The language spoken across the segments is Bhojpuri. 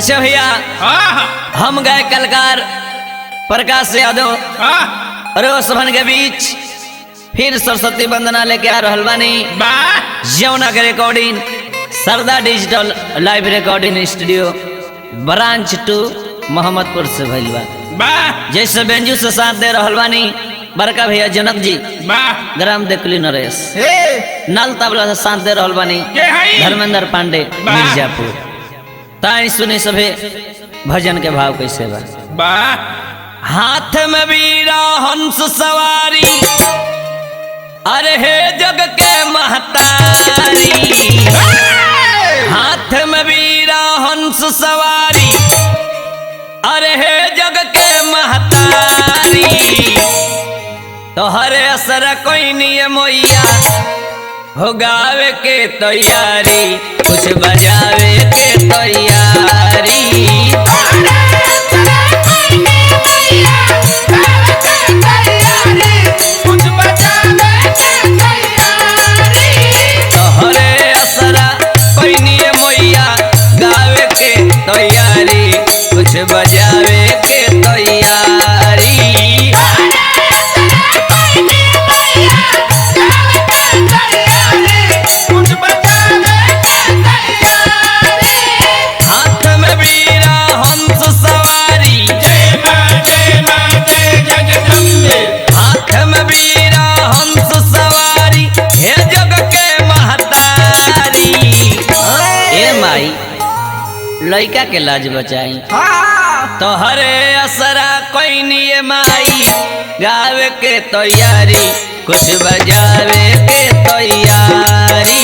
अच्छा भैया हम गए कलकार प्रकाश यादव और सभन के बीच फिर सरस्वती वंदना लेके आ रहल बानी जमुना के recording Sarda digital live recording studio branch 2 Mohammadpur से भइल बा। जैसे बेंजू से साथ दे रहल बानी बड़का भैया जनक जी ग्राम देखली नरेश नाल तबला से साथ दे रहल बानी धर्मेंद्र पांडे मिर्जापुर। ताई सुने सभे भजन के भाव कैसे बा। हाथ में वीरा हंस सवारी अरे हे जग के महतारी। हाथ में वीरा हंस सवारी अरे हे जग के महतारी। तो हरे असर कोई नहीं मोइया हो गावे के तैयारी कुछ बजावे के तैयारी। हरे असरा कोई नहीं मोइया गावे के तैयारी कुछ बजावे के तैयारी। लइका के लाज बचाई तो हरे असरा कोई नहीं माई गावे के तैयारी कुछ बजावे के तैयारी।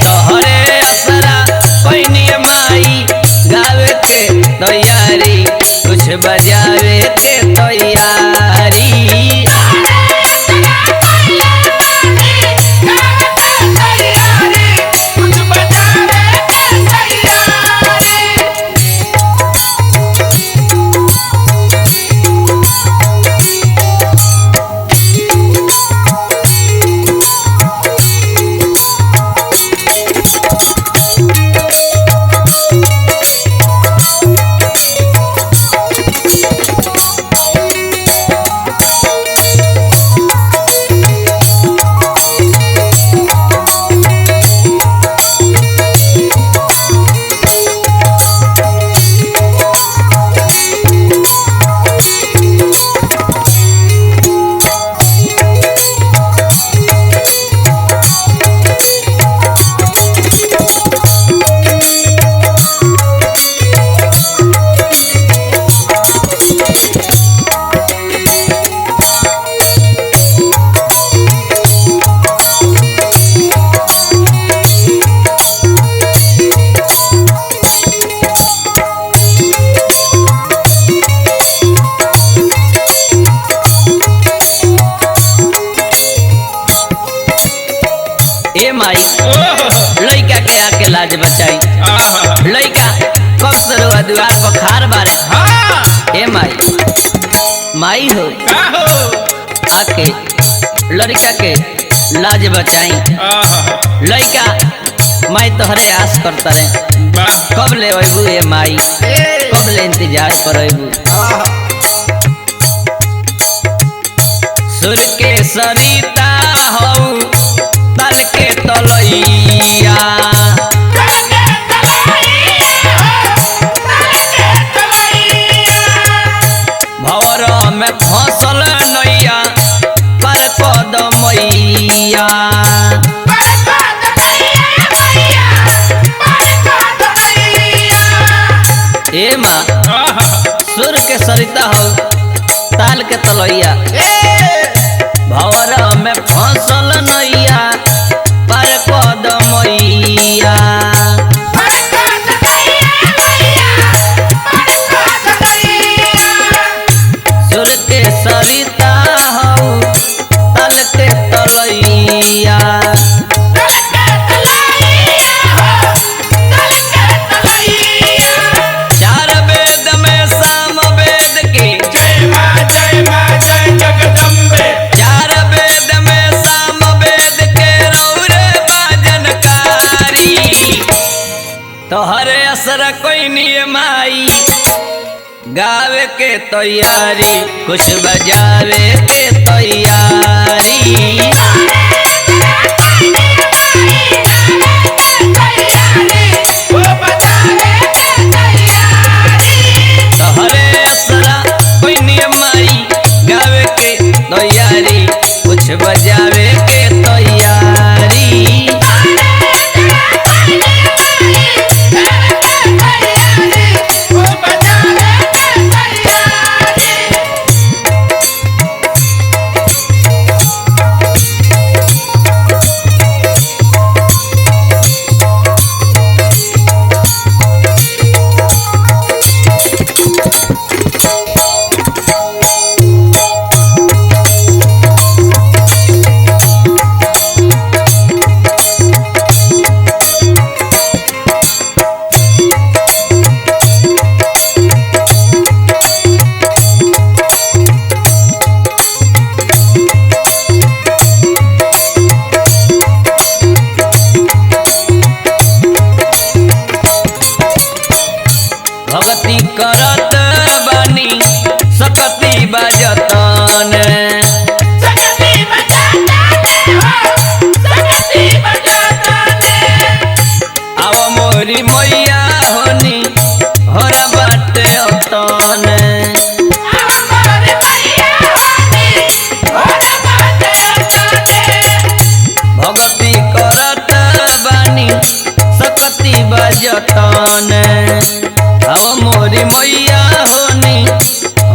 तो हरे असरा कोई नहीं माई गावे के तैयारी कुछ बजावे के तैयारी। माई लइका के आके लाज बचाई लइका कब सरवा द्वार पर खार बारे। ए माई माई हो आके लड़का के लाज बचाई लइका माई तोहरे आस करता रे कब ले अबू। ए माई कब ले इंतजार कर अबू। सुर के सरिता हो तल के तलैया भवर में फसल नैया पर कदमैया। ए माँ सुर के सरिता हो ताल के तलैया भवर में फसल नैया पर कदमैया। सुर के सरिता हो तल के तलैया। चार वेद में साम वेद के जय मां जय जगदम्बे। गावे के तैयारी कुछ बजावे के तैयारी तोहरे असरा कोई नियमाई गावे के तैयारी कुछ बजावे के तैयारी भगती करत बानी सकती बजतन आव मोरी मैया होनी हरा बाटे अतन भगती करत बानी सकती बजतन अब मोरी मैया होनी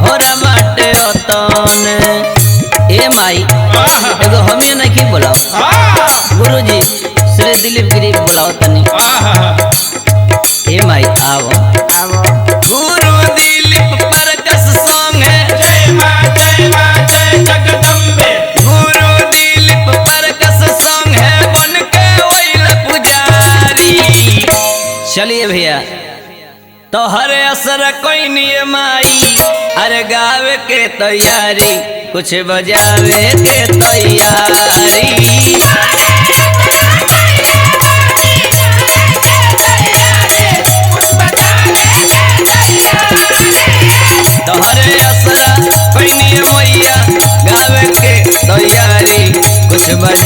होरा बाटे अतन ए माई एगो हमें नहीं बोलाओ गुरुजी श्री दिलीप गिरी बोलाओ तनी ए माई आओ गुरु दिलीप परकस सॉन्ग है जय मां जय जगदम्बे गुरु दिलीप परकस सॉन्ग है बन के ओइल पुजारी चलिए भैया तो हर असर कोई नियमाई अरे गावे के तैयारी कुछ बजावे के तैयारी तो हर असर कोई नियमाई गावे के तैयारी कुछ बजा